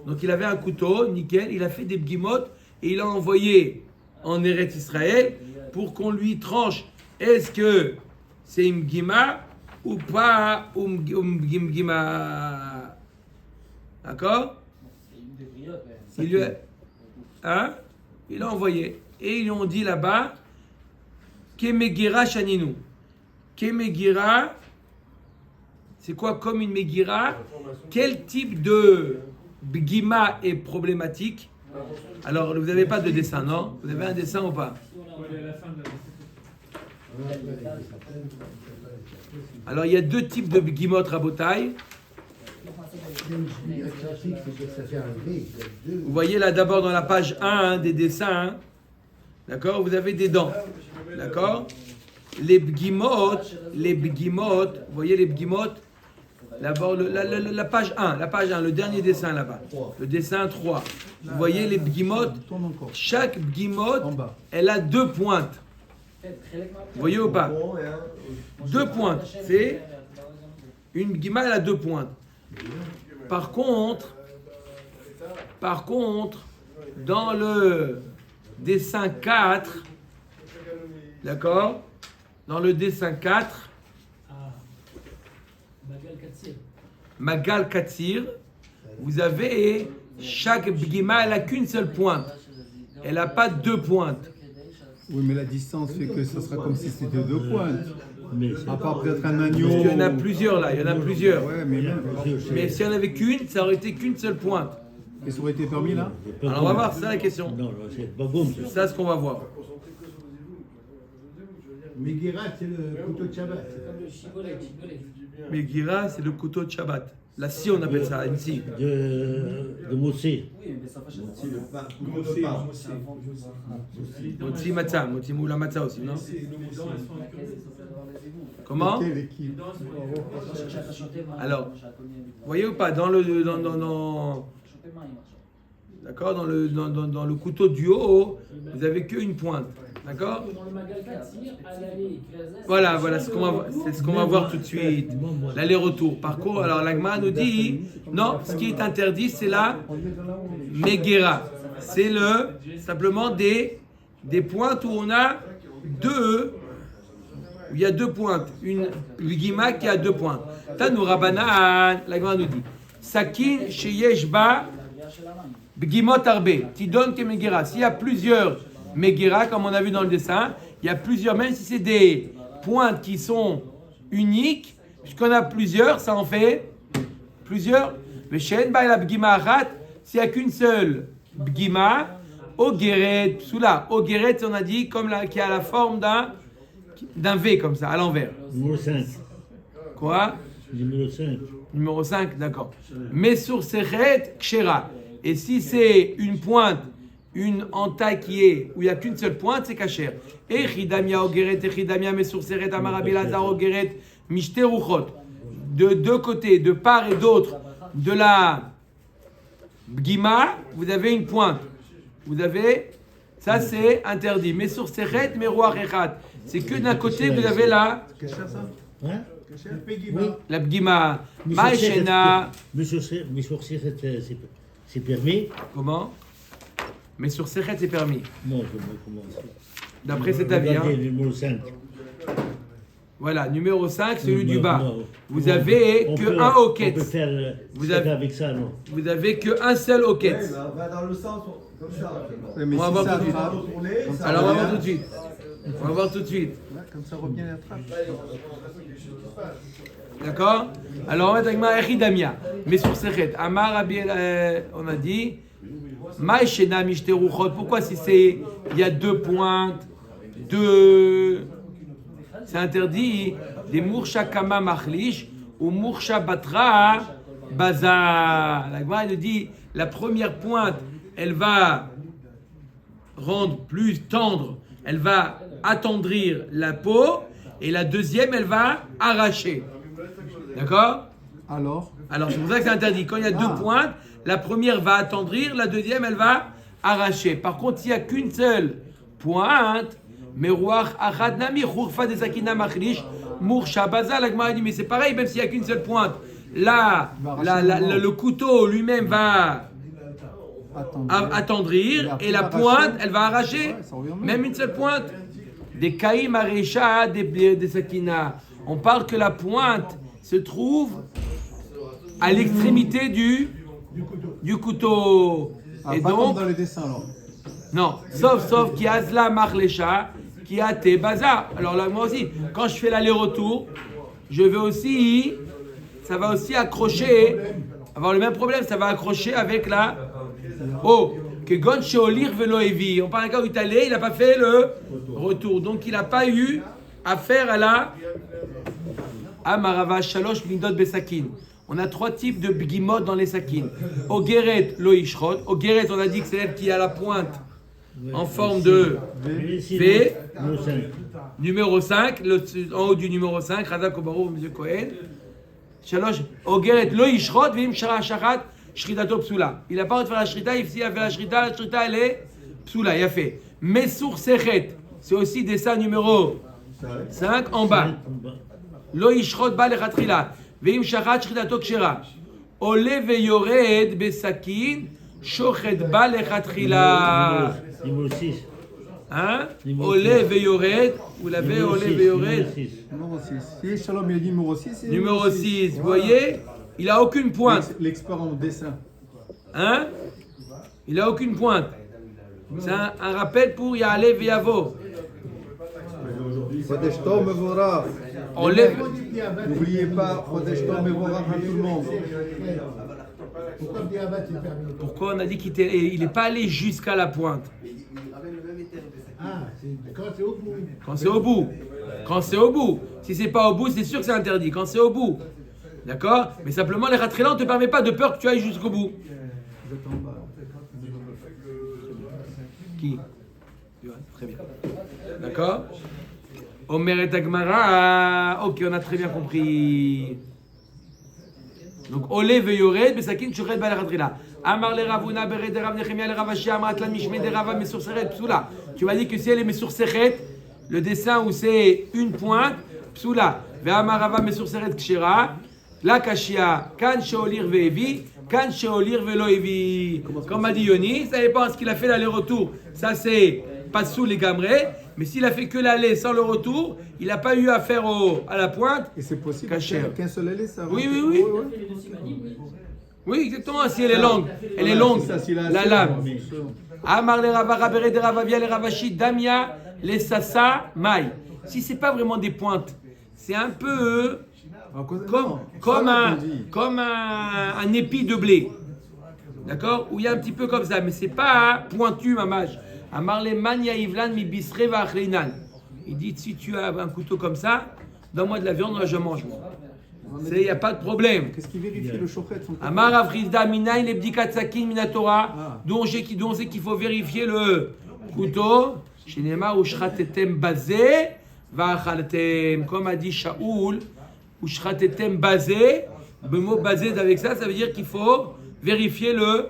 Donc il avait un couteau, nickel, il a fait des bgimot et il a envoyé en Eretz Israël pour qu'on lui tranche. Est-ce que c'est une gima ou pas une gima? D'accord? Il a envoyé. Et ils lui ont dit là-bas, Kemegira Shaninu. Kemegira, c'est quoi comme une Megira? Quel type de gima est problématique? Alors, vous n'avez pas de dessin, non? Vous avez un dessin ou pas? Alors, il y a deux types de bgimot rabotai. Vous voyez là d'abord dans la page 1 des dessins, d'accord? Vous avez des dents, d'accord? Les bgimot, vous voyez les bgimot, d'abord la page 1, le dernier dessin là-bas, le dessin 3. Vous voyez les bgimot, chaque bgimot, elle a deux pointes. Vous voyez ou pas? Deux pointes, c'est une bgima, elle a deux pointes. Par contre, dans le dessin 4, d'accord? Dans le dessin 4, Magal Katsir, vous avez chaque bgima, elle n'a qu'une seule pointe. Elle n'a pas deux pointes. Oui, mais la distance fait que ça sera comme si c'était deux pointes. À part peut-être un agneau. Il y en a plusieurs là, il y en a plusieurs. Ouais, mais même. Mais si on avait qu'une, ça aurait été qu'une seule pointe. Et ça aurait été permis là? Alors on va voir, c'est ça la question. Non, c'est pas bon. C'est ça ce qu'on va voir. Megira, c'est le couteau de Shabbat. Comme le chibolet. Megira, c'est le couteau de Shabbat. La scie, on appelle ça, une scie. De Mossé. Motzi matzah, motzi moula matzah aussi, non? Comment? Quelle équipe? Alors, vous voyez ou pas, dans d'accord, dans le couteau du haut, vous n'avez qu'une pointe, d'accord? Voilà, c'est ce qu'on va voir tout de suite, l'aller-retour. Par contre, alors l'Agma nous dit, non, ce qui est interdit, c'est la Megera. C'est simplement des pointes où on a deux, où il y a deux pointes. Une guima qui a deux pointes. Tanou Rabanan, l'Agma nous dit, Sakin sheyeshba bgimot arbe, tidon ke Megera. S'il y a plusieurs Megera, comme on a vu dans le dessin, il y a plusieurs, même si c'est des pointes qui sont unique, puisqu'on a plusieurs, ça en fait plusieurs. Mais Shen ba la bgima achat, s'il n'y a qu'une seule bgima, ogeret, psula. Ogeret, on a dit, comme qui a la forme d'un V comme ça, à l'envers. Numéro 5. Quoi? Numéro 5. Numéro 5, d'accord. Mesur sechet kshera. Et si c'est une pointe, une entaille où il n'y a qu'une seule pointe, c'est kasher. Echidamia ogeret, echidamia mesur sechet amarabi lazar ogeret mishte ruchot. De deux côtés, de part et d'autre de la bgima, vous avez une pointe. Vous avez, ça c'est interdit. Mesur sechet meruach echad. C'est que d'un côté, vous avez la Hein? la bgima. Maïchena. Mais sur c'est permis. Comment? Mais sur Sechet, c'est permis. Non, comment D'après cet avis. Regardez, numéro 5. Voilà, numéro 5, celui du Non, bas. non. Vous avez On que peut- un On hoket. peut faire Vous vous avez- avec ça, non? Vous avez que un seul Ouais, hoket. mais on va dans le sens comme ça. Ouais, mais On va si voir ça tout de suite. attrape, Retourner, comme ça Alors on va revient, voir tout de suite. On va voir tout de suite. ouais, comme ça revient la trappe. D'accord? Alors on va mettre avec Echidamia. Mais sur Sechet. Amar Rabbi, on a dit. Maïchena mishte ruchot. Pourquoi si c'est il y a deux pointes, c'est interdit des moursha kama machlish ou moursha batra baza. La Gemara elle dit la première pointe elle va rendre plus tendre, elle va attendrir la peau et la deuxième elle va arracher. D'accord? Alors, Alors c'est pour ça que c'est interdit. Quand il y a deux pointes, la première va attendrir, la deuxième elle va arracher. Par contre, s'il n'y a qu'une seule pointe, meruach achad nami khurfa de sakina machlish mursha baza, la Gemara dit mais c'est pareil même s'il n'y a qu'une seule pointe. Là, le couteau lui-même va attendrir et la pointe elle va arracher. Même une seule pointe. Des kaïm arecha des sakina. On parle que la pointe se trouve à l'extrémité du couteau. Et pas comme donc, dans les dessins alors. non, sauf qui azla marlecha, qui a té baza. Alors là, moi aussi, quand je fais l'aller-retour, je vais aussi, ça va aussi accrocher, avoir le même problème, ça va accrocher avec la oh, que gon sheolir velo evi. On parle d'un cas où il est allé, il n'a pas fait le retour, donc il n'a pas eu affaire à la Amarava shalosh b'indot besakin. On a trois types de bgimot dans les sakin. Ogeret lo ishrot. Ogeret, on a dit que c'est elle qui a la pointe en forme de V. Numéro 5. Numéro 5, en haut du numéro 5, Razak Obarou, M. Cohen. Shalosh, Ogeret lo ishrot, vim shachat, shridato psula. Il n'a pas le droit de faire la shrita, il a fait la shrita elle est psula, il a fait. Mesur sechet, c'est aussi dessin numéro 5 en bas. Lo ishrot ba lechatrila. Veim shachat shridato kshera. Ole veyored besakin, shochet ba lechatrila. Numéro 6. Hein? Ole veyored, vous l'avez, ole veyored. Numéro 6. Si Shalom il dit numéro 6. Numéro 6, vous voyez, il a aucune pointe. L'expert en dessin. Hein? Il a aucune pointe. C'est un rappel pour Ya'alev et Yavo. Chodesh Tov Mevorach. On lève. N'oubliez pas, Chodesh Tov Mevorach à tout le monde. Pourquoi le diabat c'est permis? Pourquoi on a dit qu'il n'est pas allé jusqu'à la pointe? Ah, c'est quand c'est au bout. Quand c'est au bout. Quand c'est au bout. Si c'est pas au bout, c'est sûr que c'est interdit. Quand c'est au bout. D'accord? Mais simplement, les ratrélans ne te permettent pas de peur que tu ailles jusqu'au bout. Vous êtes en bas. Qui? Très bien. D'accord? Omer et Agmara. Ok, on a très bien compris. Donc, Olé veyored, besakin shuchet ba lechatrila. Amar le Ravuna bered Rav Nechemia le Ravashi amrat la mishme de Rava mesur sechet psula. Tu m'as dit que si elle est mesur sechet, le dessin où c'est une pointe, psula. Ve amar Rava mesur sechet kshera. La kashia kan sheolir veevi, kan sheolir velo evi. Comme a dit Yoni, ça dépend ce qu'il a fait l'aller-retour. Ça c'est pas sous les gamrés. Mais s'il a fait que l'aller sans le retour, il n'a pas eu affaire à la pointe. Et c'est possible Caché. qu'un seul allé, ça Oui, rentre. oui, oui. Ouais, ouais. Les deux Simanim, oui. Oui, exactement. Si elle est longue, elle est longue. Ça, s'il a La assez, lame. c'est sûr. Amar le Rava Rabere de Ravavia le Ravashi Damia le Sasa Mai. Si c'est pas vraiment des pointes, c'est un peu Alors, comme ça, un épi de blé. D'accord? Où il y a un petit peu comme ça, mais c'est pas pointu, mamage. Amarle mania ivlan mi bisre va achleinan. Il dit si tu as un couteau comme ça, donne-moi de la viande, là je mange. Il n'y a pas de problème. Qu'est-ce qui vérifie le chochet de son côté? Amar Avrizda Minaï le bdikat sakin minatora, dont on sait qu'il faut vérifier le couteau. Shinema ushratetem bazé va achaltem. Comme a dit Shaoul, ushratetem bazé. Le mot bazé avec ça, ça veut dire qu'il faut vérifier le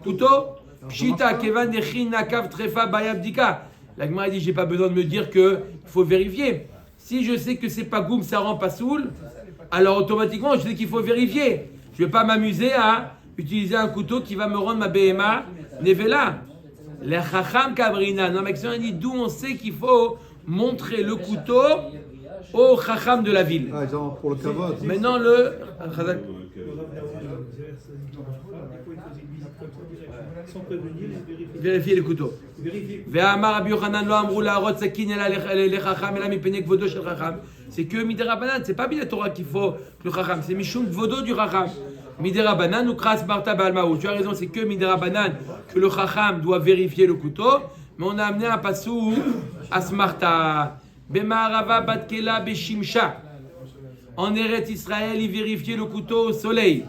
couteau. Pshita kevan dechin nakav trefa bayabdika. La Gemara dit j'ai pas besoin de me dire que il faut vérifier. Si je sais que c'est pas goum, ça rend pas soul, alors automatiquement je sais qu'il faut vérifier. Je vais pas m'amuser à utiliser un couteau qui va me rendre ma BMA nevela. Les chacham kabrina. Non mais on dit d'où on sait qu'il faut montrer le couteau au chacham de la ville. Ah, genre pour le kavod. Maintenant le Sans prévenir, vérifier les couteaux. Ve'amar Rabbi Yochanan lo amru la'arot sakin ela lechacham ela mipnei kvodo shel chacham. C'est que midirabanan, c'est pas Torah qu'il faut le chacham, c'est mishum kvodo du chacham. Midirabanan ou kras marta ba'almaou. Tu as raison, c'est que midirabanan que le chacham doit vérifier le couteau, mais on a amené un passou asmarta. Bema'arava batkela beshimsha. En Eretz Israël, il vérifiait le couteau au soleil.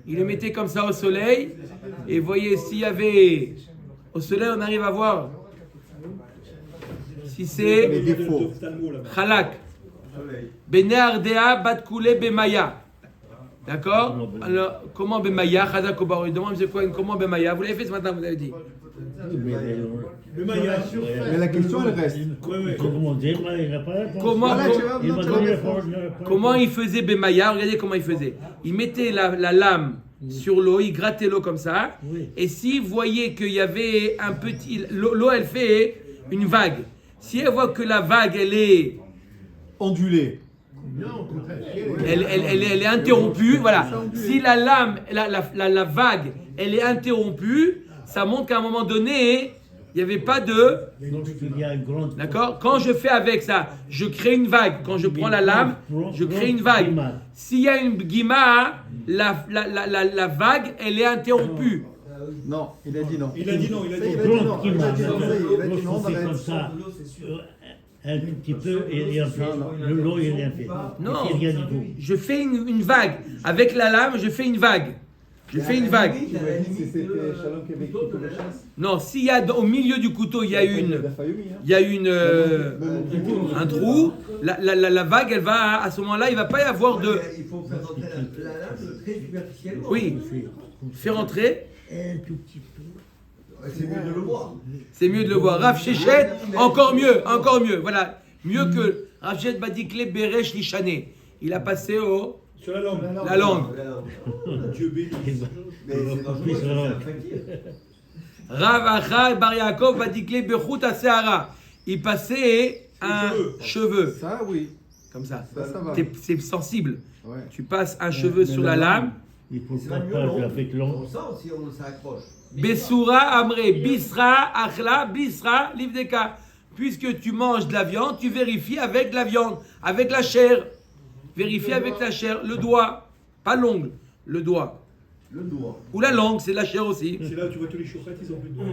Il le mettait comme ça au soleil. Et voyez, s'il y avait... Au soleil, on arrive à voir si c'est... Les défauts. Chalak. Bene Ardea bat koulé bemaya. D'accord? Alors, comment bemaya? Chazak Obaru. Demande, c'est quoi? Comment bemaya? Vous l'avez fait ce matin, vous avez dit. Le maillage. Mais la question, elle reste. Comment dire, il n'a pas répondu. Comment il faisait bemaya? Regardez comment il faisait. Il mettait la lame sur l'eau, il grattait l'eau comme ça. Oui. Et s'il voyait qu'il y avait un petit... L'eau, elle fait une vague. Si elle voit que la vague, elle est... Ondulé. Elle est interrompue, voilà. Si la lame, la vague, elle est interrompue, ça montre qu'à un moment donné, il n'y avait pas de... Donc, il y a une grande... D'accord? Quand je fais avec ça, je crée une vague. Quand je prends la lame, je crée une vague. S'il y a une guima, la vague, elle est interrompue. Non, il a dit non. Il a dit non, il a dit Il non. a dit non. Il a dit non. Il a dit non. C'est comme ça, un tout petit peu, et rien fait. Le lot, il rien fait. Non. Il fait rien du tout. Je fais une vague. Avec la lame, je fais une vague. Je fais une vague. Tu m'as dit que c'était Shalom qui avait écrit la chasse. Non, s'il y a au milieu du couteau, il y a un trou, la vague, elle va, à ce moment-là, il ne va pas y avoir de... Il faut faire rentrer la lame très superficiellement. Oui, faire rentrer, Un tout petit peu. C'est mieux de le voir. c'est mieux de le voir. Rav Shechet, encore mieux. Voilà, mieux que Rav Shechet Badikle Beresh Lishané. Il a passé Sur la langue. la langue. Dieu béni. Mais c'est dangereux, c'est un fakir. Rav Achai Bar Yaakov Badikle Bechut Aseara. Il passait un cheveu. Ça, oui. Comme ça. Ça va. C'est sensible. Ouais. Tu passes un cheveu sur la lame. Il faut C'est pas mieux, passer non? avec On l'ombre. sent si on s'accroche. Besura Amre, Bisra, Achla, Bisra, Livdeka. Puisque tu manges de la viande, tu vérifies avec de la viande, avec la chair. Vérifie avec la chair, le doigt, pas l'ongle, le doigt. Le doigt. Ou la langue, c'est de la chair aussi. C'est là où tu vois tous les choufettes, ils ont plus de doigts.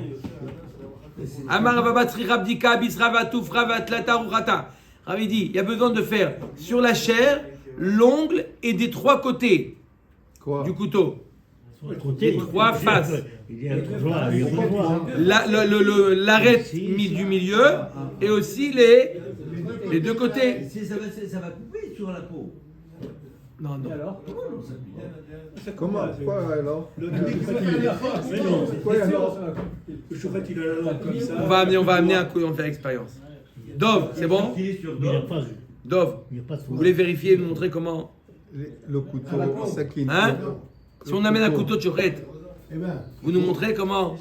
Amar Babatri Rabdika, Bisra, Vatoufra, Vatlata, Rurata. Ravi dit, il y a besoin de faire sur la chair, l'ongle et des trois côtés Quoi? du couteau. Côté, Trois faces. Il y a trois, il y a trois. L'arête du milieu et aussi les deux côtés. Ça va couper sur la peau. Non, non. Comment? Quoi alors? Mais non, Quoi alors? le choufette, il a la langue comme ça. On va amener un coup, on va faire l'expérience. Dov, c'est bon? Il n'y a pas, Dov, il n'y a pas de vous voulez vérifier et nous montrer comment? Le couteau, sakin. Hein? Si on amène un couteau de chourette, Eh ben, vous nous montrez comment?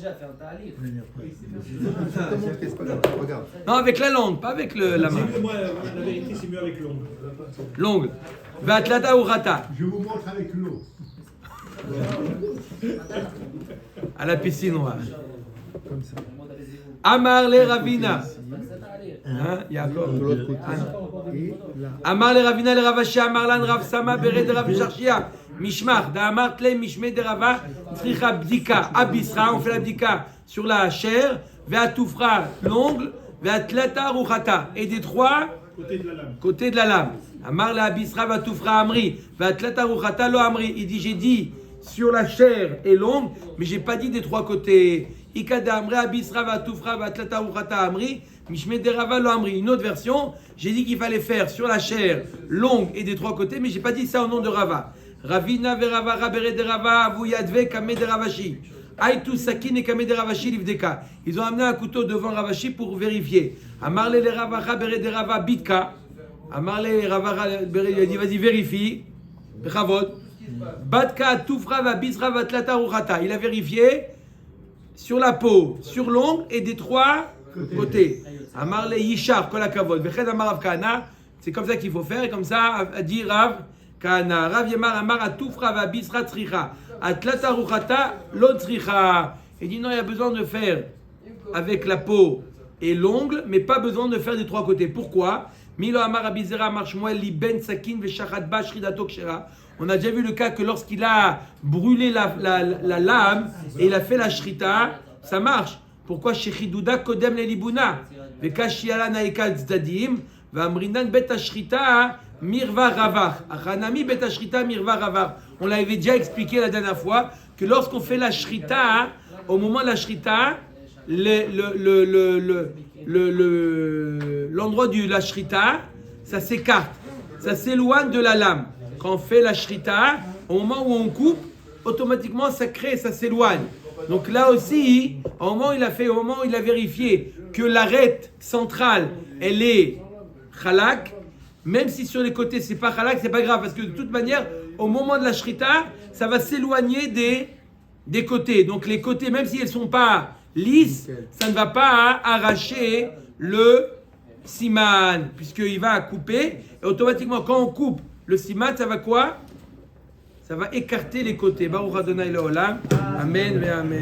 Regarde. Non, avec la langue, pas avec la main. C'est mieux, moi, la vérité, c'est mieux avec l'ongle. L'ongle. Vatlata ou rata? je vous montre avec l'eau. À la piscine, on va. Comme ça. Amar le Ravina. Hein, Yaakov. De l'autre côté. Et là, Amar le Ravina le Ravashi, Amar lan Rav Sama, Bered Rav Sharshia, Mishmar, Da'amar Tle, Mishme de Rava, Tricha Bdika, Abisra, on fait la Bdika sur la chair, Ve'atoufra, l'ongle, Ve'atlata Ruchata, et des trois côtés de la lame. Amar la Abisra, Ve'atoufra Amri, Ve'atlata Ruchata, lo Amri. Il dit, j'ai dit sur la chair et l'ongle, mais j'ai pas dit des trois côtés. Ikada Amri, Abisra, Ve'atoufra, Ve'atlata Ruchata Amri. Une autre version, j'ai dit qu'il fallait faire sur la chair longue et des trois côtés, mais j'ai pas dit ça au nom de Rava. Ravina verava rabere de Rava avuyadve kame de Ravashi. Aitu sakin et kame de Ravashi livdeka. Ils ont amené un couteau devant Ravashi pour vérifier. Amarle le Rava rabere de Rava bitka. Amarle Rava rabere, il a dit vas-y vérifie. Bravod. Batka tufra va bisra va tlata ruchata. Il a vérifié sur la peau, sur l'ongle et des trois côtés. Amarle Yishar, Kol HaKavod. Veched Amar Rav Kahana, c'est comme ça qu'il faut faire, et comme ça a dit Rav Kahana. Rav Yemar Amar Atufra Vabisra Tzricha. Atlata Ruchata Lo Tzricha. Il dit non, il y a besoin de faire avec la peau et l'ongle, mais pas besoin de faire des trois côtés. Pourquoi? Milo Amar Abizera Amar Shmuel Liben Sakin Veshachat Ba Shridato Kshera. On a déjà vu le cas que lorsqu'il a brûlé la lame et il a fait la shrita, ça marche. Pourquoi Shechidouda Kodem le Libuna? Vekashiala Naikal Zdadim, Vamrinan Bet Ashrita Mirva Ravach. Achanami Bet Ashrita Mirva Ravach. On l'avait déjà expliqué la dernière fois que lorsqu'on fait la shrita, au moment de la shrita, l'endroit de la shrita, ça s'écarte, ça s'éloigne de la lame. Quand on fait la shrita, au moment où on coupe, automatiquement ça crée, ça s'éloigne. Donc là aussi, au moment où il a vérifié que l'arête centrale, elle est halak, même si sur les côtés c'est pas halak, c'est pas grave, parce que de toute manière, au moment de la shrita, ça va s'éloigner des côtés. Donc les côtés, même si elles sont pas lisses, ça ne va pas arracher le siman, puisqu'il va couper, et automatiquement quand on coupe le siman, ça va quoi? Ça va écarter les côtés. Baruch Adonai Leolam. Amen. Amen.